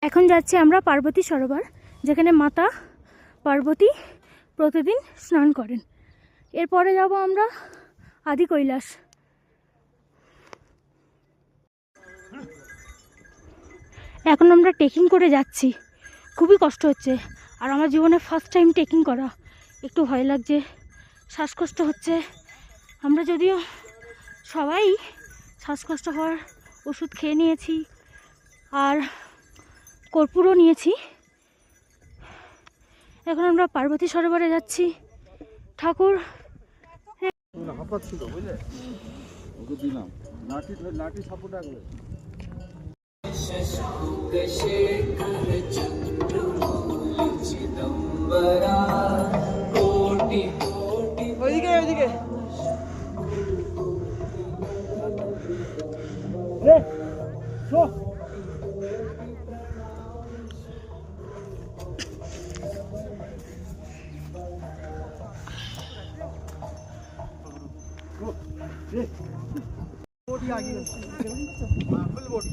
এখন যাচ্ছি আমরা পার্বতী সরোবর, যেখানে মাতা পার্বতী প্রতিদিন স্নান করেন। এরপরে যাব আমরা আদি কৈলাস। এখন আমরা ট্রেকিং করে যাচ্ছি, খুবই কষ্ট হচ্ছে। আর আমার জীবনে ফার্স্ট টাইম ট্রেকিং করা, একটু ভয় লাগছে, শ্বাসকষ্ট হচ্ছে। আমরা যদিও সবাই শ্বাসকষ্ট হওয়ার ওষুধ খেয়ে নিয়েছি আর কর্পূরও নিয়েছি। এখন আমরা পার্বতী সরোবরে যাচ্ছি। ঠাকুর ওইদিকে ওইদিকে बॉडी आ गई फुल बॉडी